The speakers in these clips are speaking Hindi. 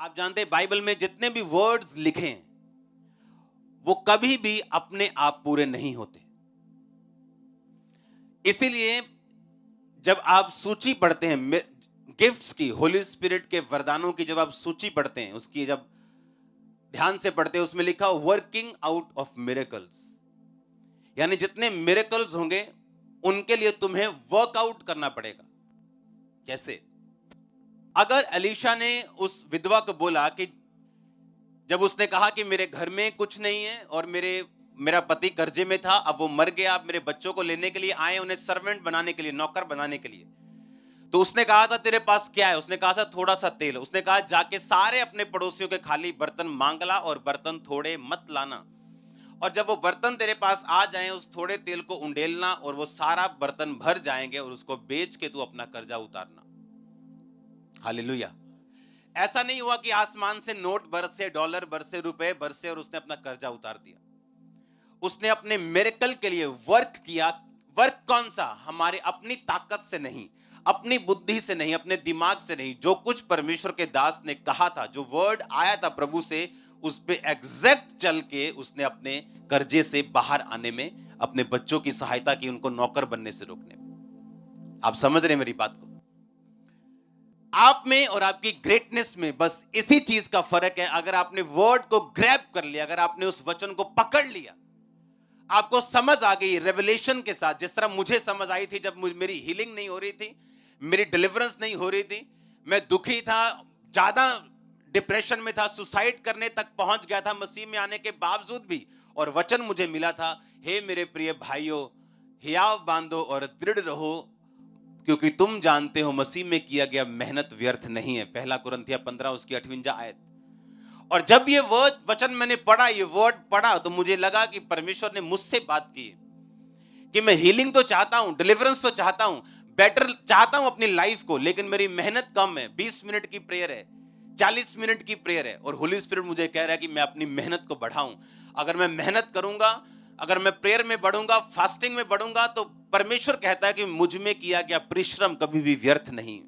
आप जानते हैं बाइबल में जितने भी वर्ड्स लिखे हैं वो कभी भी अपने आप पूरे नहीं होते। इसीलिए जब आप सूची पढ़ते हैं गिफ्ट्स की, होली स्पिरिट के वरदानों की, जब आप सूची पढ़ते हैं, उसकी जब ध्यान से पढ़ते हैं, उसमें लिखा वर्किंग आउट ऑफ मिरेकल्स, यानी जितने मिरेकल्स होंगे उनके लिए तुम्हें वर्कआउट करना पड़ेगा। कैसे? अगर एलीशा ने उस विधवा को बोला कि जब उसने कहा कि मेरे घर में कुछ नहीं है और मेरा पति कर्जे में था, अब वो मर गया, आप मेरे बच्चों को लेने के लिए आए, उन्हें सर्वेंट बनाने के लिए, नौकर बनाने के लिए, तो उसने कहा था तेरे पास क्या है? उसने कहा था थोड़ा सा तेल। उसने कहा जाके सारे अपने पड़ोसियों के खाली बर्तन मांग ला और बर्तन थोड़े मत लाना, और जब वो बर्तन तेरे पास आ जाएं उस थोड़े तेल को उंडेलना और वो सारा बर्तन भर जाएंगे और उसको बेच के तू अपना कर्जा उतारना। हालेलुया। ऐसा नहीं हुआ कि आसमान से नोट बरसे, डॉलर बरसे, रुपए बरसे और उसने अपना कर्जा उतार दिया। उसने अपने मिरेकल के लिए वर्क किया। वर्क कौन सा? हमारे अपनी ताकत से नहीं, अपनी बुद्धि से नहीं, अपने दिमाग से नहीं, जो कुछ परमेश्वर के दास ने कहा था, जो वर्ड आया था प्रभु से, उस पे एग्जैक्ट चल के उसने अपने कर्जे से बाहर आने में, अपने बच्चों की सहायता की, उनको नौकर बनने से रोकने में। आप समझ रहे हैं मेरी बात को? आप में और आपकी ग्रेटनेस में बस इसी चीज का फर्क है। अगर आपने वर्ड को ग्रैब कर लिया, अगर आपने उस वचन को पकड़ लिया, आपको समझ आ गई रेवलेशन के साथ, जिस तरह मुझे समझ आई थी जब मेरी हीलिंग नहीं हो रही थी, मेरी डिलीवरेंस नहीं हो रही थी, मैं दुखी था, ज्यादा डिप्रेशन में था, सुसाइड करने तक पहुंच गया था मसीह में आने के बावजूद भी, और वचन मुझे मिला था, हे मेरे प्रिय भाइयों, हियाव बांधो और दृढ़ रहो, क्योंकि तुम जानते हो मसीह में किया गया मेहनत व्यर्थ नहीं है। पहला कुरिन्थिया 15 उसकी 58 आयत। और जब ये वर्ड वचन मैंने पढ़ा, ये वर्ड पढ़ा, तो मुझे लगा कि परमेश्वर ने मुझसे बात की कि मैं हीलिंग तो चाहता हूं, डिलीवरेंस तो चाहता हूं, बेटर चाहता हूं अपनी लाइफ को, लेकिन मेरी मेहनत कम है। 20 मिनट की प्रेयर है, 40 मिनट की प्रेयर है, और होली स्पिरिट मुझे कह रहा है कि मैं अपनी मेहनत को बढ़ाऊं। अगर मैं मेहनत करूंगा, अगर मैं प्रेयर में बढ़ूंगा, फास्टिंग में बढ़ूंगा, तो परमेश्वर कहता है कि मुझ में किया गया परिश्रम कभी भी व्यर्थ नहीं।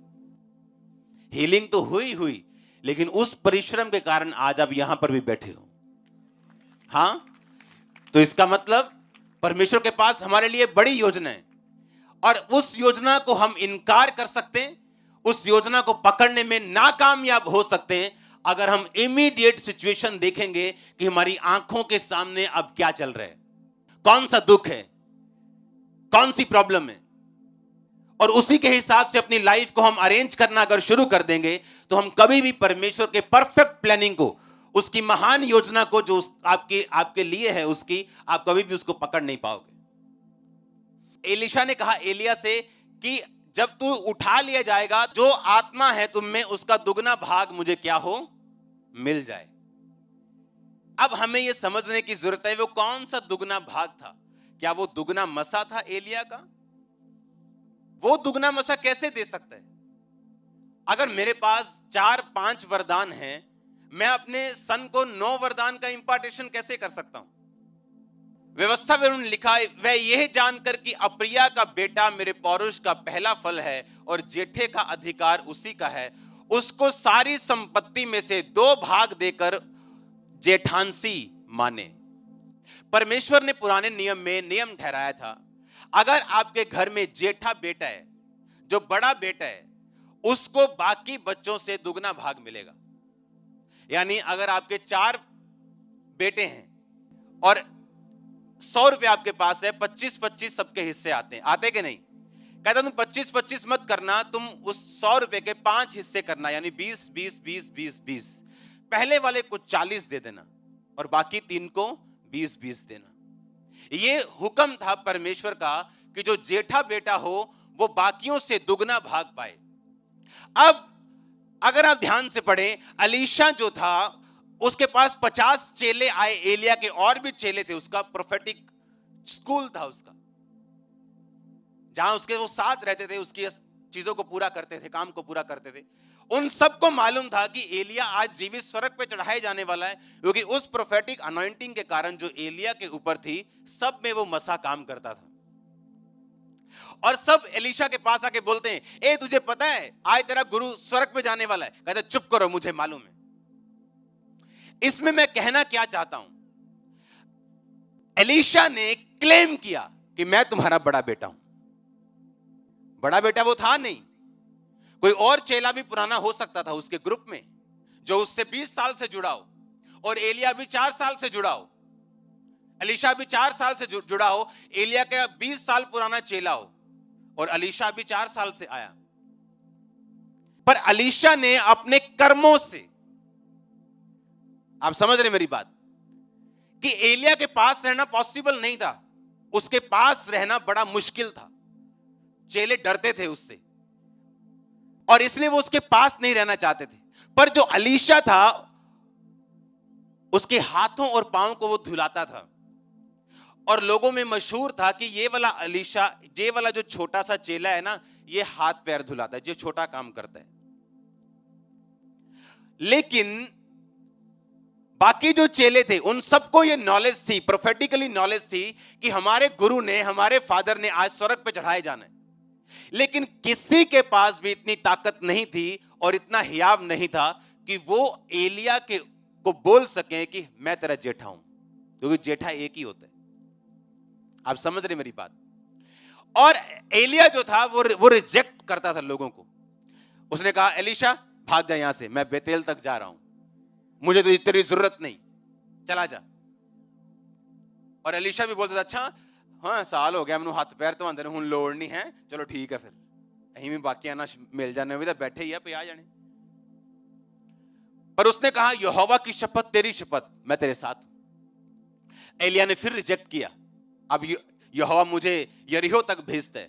हीलिंग तो हुई, लेकिन उस परिश्रम के कारण आज आप यहां पर भी बैठे हो। हां, तो इसका मतलब परमेश्वर के पास हमारे लिए बड़ी योजना है, और उस योजना को हम इनकार कर सकते हैं, उस योजना को पकड़ने में नाकामयाब हो सकते हैं, अगर हम इमीडिएट सिचुएशन देखेंगे कि हमारी आंखों के सामने अब क्या चल रहा है, कौन सा दुख है, कौन सी प्रॉब्लम है, और उसी के हिसाब से अपनी लाइफ को हम अरेंज करना अगर शुरू कर देंगे, तो हम कभी भी परमेश्वर के परफेक्ट प्लानिंग को, उसकी महान योजना को जो आपके लिए है, उसकी आप कभी भी उसको पकड़ नहीं पाओगे। एलीशा ने कहा एलिया से कि जब तू उठा लिया जाएगा, जो आत्मा है तुम में उसका दुगना भाग मुझे क्या हो, मिल जाए। अब हमें यह समझने की जरूरत है वो कौन सा दुगना भाग था। क्या वो दुगना मसा था एलिया का? वो दुगना मसा कैसे दे सकता है? अगर मेरे पास 4-5 वरदान हैं, मैं अपने सन को 9 वरदान का इंपार्टेशन कैसे कर सकता हूं? व्यवस्था में उन्होंने लिखा है, वह यह जानकर कि अप्रिया का बेटा मेरे पौरुष का पहला फल है और जेठे का अधिकार उसी का है, उसको सारी संपत्ति में से 2 भाग देकर जेठांसी माने। परमेश्वर ने पुराने नियम में नियम ठहराया था, अगर आपके घर में जेठा बेटा है, जो बड़ा बेटा है, उसको बाकी बच्चों से दुगना भाग मिलेगा। यानी अगर आपके 4 बेटे हैं और 100 रुपए आपके पास है, 25-25 सबके हिस्से आते कि नहीं? कहता तुम 25-25 मत करना, तुम उस 100 रुपए के 5 हिस्से करना, यानी 20-20-20-20-20। पहले वाले को 40 दे देना और बाकी 3 को 20-20 देना। ये हुक्म था परमेश्वर का कि जो जेठा बेटा हो वो बाकियों से दुगना भाग पाए। अब अगर आप ध्यान से पढ़ें, एलीशा जो था उसके पास 50 चेले आए, एलिया के और भी चेले थे, उसका प्रोफेटिक स्कूल था उसका, जहां उसके वो साथ रहते थे, उसकी चीजों को पूरा करते थे, काम को पूरा करते थे। उन सबको मालूम था कि एलिया आज जीवित स्वर्ग पे चढ़ाए जाने वाला है, क्योंकि उस प्रोफेटिक अनॉइंटिंग के कारण जो एलिया के ऊपर थी, सब में वो मसा काम करता था। और सब एलीशा के पास आके बोलते हैं, ए तुझे पता है आज तेरा गुरु स्वर्ग में जाने वाला है? कहते चुप करो, मुझे मालूम है। इसमें मैं कहना क्या चाहता हूं, एलीशा ने क्लेम किया कि मैं तुम्हारा बड़ा बेटा हूं। बड़ा बेटा वो था नहीं, कोई और चेला भी पुराना हो सकता था उसके ग्रुप में जो उससे 20 साल से जुड़ा हो, और एलिया भी 4 साल से जुड़ा हो, एलीशा भी 4 साल से जुड़ा हो, एलिया का 20 साल पुराना चेला हो, और एलीशा भी 4 साल से आया। पर एलीशा ने अपने कर्मों से, आप समझ रहे मेरी बात, कि एलिया के पास रहना पॉसिबल नहीं था, उसके पास रहना बड़ा मुश्किल था, चेले डरते थे उससे और इसलिए वो उसके पास नहीं रहना चाहते थे। पर जो एलीशा था उसके हाथों और पांव को वो धुलाता था, और लोगों में मशहूर था कि ये वाला एलीशा, ये वाला जो छोटा सा चेला है ना, ये हाथ पैर धुलाता है, जो छोटा काम करता है। लेकिन बाकी जो चेले थे उन सबको ये नॉलेज थी, प्रोफेटिकली नॉलेज थी कि हमारे गुरु ने, हमारे फादर ने आज स्वर्ग पे चढ़ाए जाना है। लेकिन किसी के पास भी इतनी ताकत नहीं थी और इतना हियाव नहीं था कि वो एलिया को बोल सके कि मैं तेरा जेठा हूं, क्योंकि जेठा एक ही होता है। आप समझ रहे मेरी बात। और एलिया जो था वो रिजेक्ट करता था लोगों को। उसने कहा एलीशा भाग जा यहां से, मैं बेतेल तक जा रहा हूं, मुझे तो तेरी जरूरत नहीं, चला जा। और एलीशा भी बोलता था अच्छा हाँ साल हो गया मैंने हाथ पैर तो अंदर हूं लोड़ नहीं है, चलो ठीक है, फिर अहीं भी बाकी आना मिल जाने भी तो बैठे ही है पे आ जाने। पर उसने कहा यहोवा की शपथ, तेरी शपथ, मैं तेरे साथ हूं। एलिया ने फिर रिजेक्ट किया, अब यहोवा मुझे यरीहो तक भेजता है,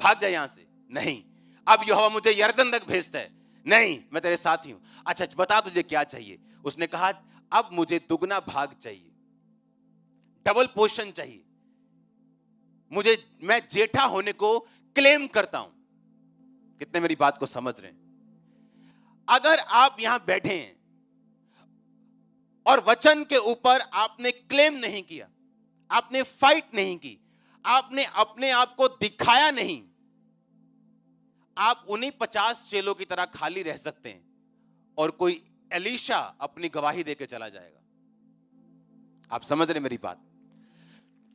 भाग जा यहां से, नहीं। अब यहोवा मुझे यरदन तक भेजता है, नहीं, मैं तेरे साथ ही हूं। अच्छा बता तुझे क्या चाहिए। उसने कहा अब मुझे दुगना भाग चाहिए, डबल पोर्शन चाहिए मुझे, मैं जेठा होने को क्लेम करता हूं। कितने मेरी बात को समझ रहे हैं। अगर आप यहां बैठे हैं और वचन के ऊपर आपने क्लेम नहीं किया, आपने फाइट नहीं की, आपने अपने आप को दिखाया नहीं, आप उन्हीं 50 चेलों की तरह खाली रह सकते हैं और कोई एलीशा अपनी गवाही देके चला जाएगा। आप समझ रहे मेरी बात।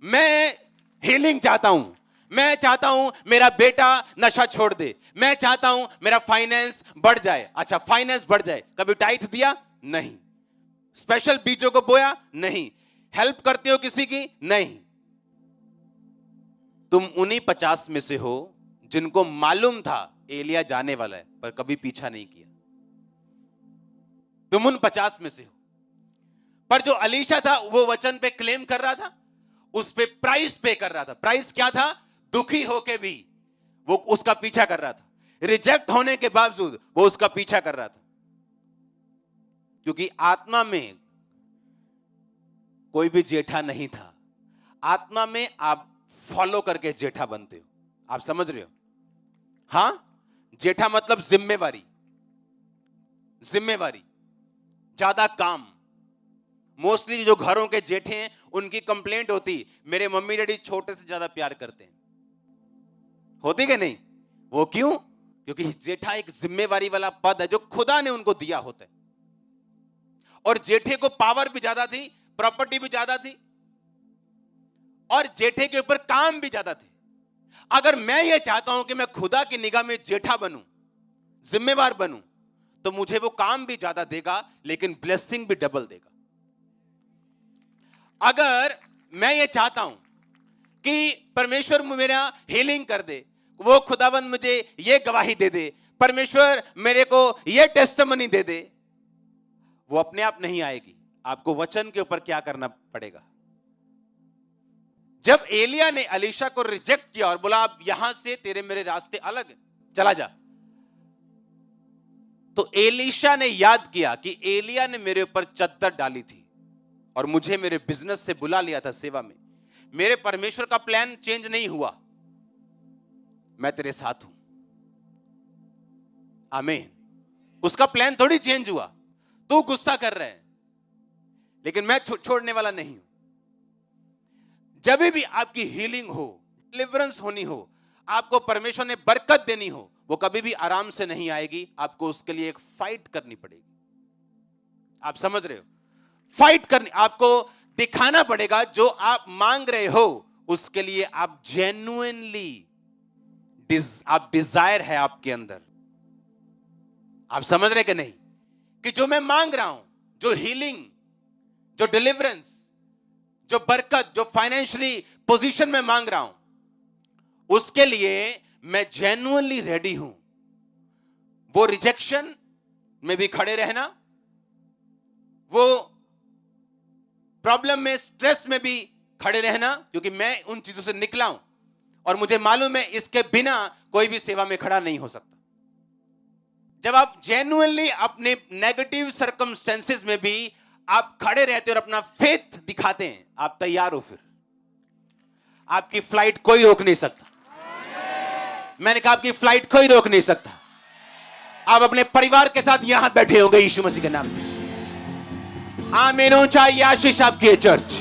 मैं हीलिंग चाहता हूं, मैं चाहता हूं मेरा बेटा नशा छोड़ दे, मैं चाहता हूं मेरा फाइनेंस बढ़ जाए। अच्छा फाइनेंस बढ़ जाए, कभी टाइथ दिया? नहीं। स्पेशल बीजों को बोया? नहीं। हेल्प करते हो किसी की? नहीं। तुम उन्हीं 50 में से हो जिनको मालूम था एलिया जाने वाला है, पर कभी पीछा नहीं किया। तुम उन 50 में से हो। पर जो एलीशा था वो वचन पे क्लेम कर रहा था, उस पे प्राइस पे कर रहा था। प्राइस क्या था? दुखी होके भी वो उसका पीछा कर रहा था, रिजेक्ट होने के बावजूद वो उसका पीछा कर रहा था, क्योंकि आत्मा में कोई भी जेठा नहीं था। आत्मा में आप फॉलो करके जेठा बनते हो। आप समझ रहे हो? हां, जेठा मतलब जिम्मेवारी, जिम्मेवारी, ज्यादा काम। मोस्टली जो घरों के जेठे हैं उनकी कंप्लेंट होती मेरे मम्मी डैडी छोटे से ज्यादा प्यार करते हैं। होती कि नहीं? वो क्यों? क्योंकि जेठा एक जिम्मेवारी वाला पद है जो खुदा ने उनको दिया होता है, और जेठे को पावर भी ज्यादा थी, प्रॉपर्टी भी ज्यादा थी, और जेठे के ऊपर काम भी ज्यादा थे। अगर मैं ये चाहता हूं कि मैं खुदा की निगाह में जेठा बनूं, जिम्मेवार बनूं, तो मुझे वो काम भी ज्यादा देगा लेकिन ब्लेसिंग भी डबल देगा। अगर मैं ये चाहता हूं कि परमेश्वर मेरा हीलिंग कर दे, वो खुदावंद मुझे ये गवाही दे दे, परमेश्वर मेरे को ये टेस्टिमनी दे दे, वो अपने आप नहीं आएगी। आपको वचन के ऊपर क्या करना पड़ेगा। जब एलिया ने एलीशा को रिजेक्ट किया और बोला अब यहां से तेरे मेरे रास्ते अलग है, चला जा, तो एलीशा ने याद किया कि एलिया ने मेरे ऊपर चद्दर डाली थी और मुझे मेरे बिजनेस से बुला लिया था सेवा में। मेरे परमेश्वर का प्लान चेंज नहीं हुआ, मैं तेरे साथ हूं। आमीन। उसका प्लान थोड़ी चेंज हुआ, तू गुस्सा कर रहा है, लेकिन मैं छोड़ने वाला नहीं हूं। जब भी आपकी हीलिंग हो, डिलीवरेंस होनी हो, आपको परमेश्वर ने बरकत देनी हो, वो कभी भी आराम से नहीं आएगी। आपको उसके लिए एक फाइट करनी पड़ेगी। आप समझ रहे हो? फाइट करनी, आपको दिखाना पड़ेगा जो आप मांग रहे हो उसके लिए आप जेन्युइनली आप डिजायर है आपके अंदर। आप समझ रहे कि नहीं कि जो मैं मांग रहा हूं, जो हीलिंग, जो डिलीवरेंस, जो बरकत, जो फाइनेंशियली पोजीशन में मांग रहा हूं, उसके लिए मैं जेन्युइनली रेडी हूं। वो रिजेक्शन में भी खड़े रहना, वो प्रॉब्लम में, स्ट्रेस में भी खड़े रहना, क्योंकि मैं उन चीजों से निकला हूं और मुझे मालूम है इसके बिना कोई भी सेवा में खड़ा नहीं हो सकता। जब आप जेन्युइनली अपने नेगेटिव सर्कमस्टेंसेस में भी आप खड़े रहते और अपना फेथ दिखाते हैं, आप तैयार हो, फिर आपकी फ्लाइट कोई रोक नहीं सकता। मैंने कहा आपकी फ्लाइट कोई रोक नहीं सकता। आप अपने परिवार के साथ यहां बैठे होंगे यीशु मसीह के नाम में। आमीन। ऊंचाई आशीष आपकी है चर्च।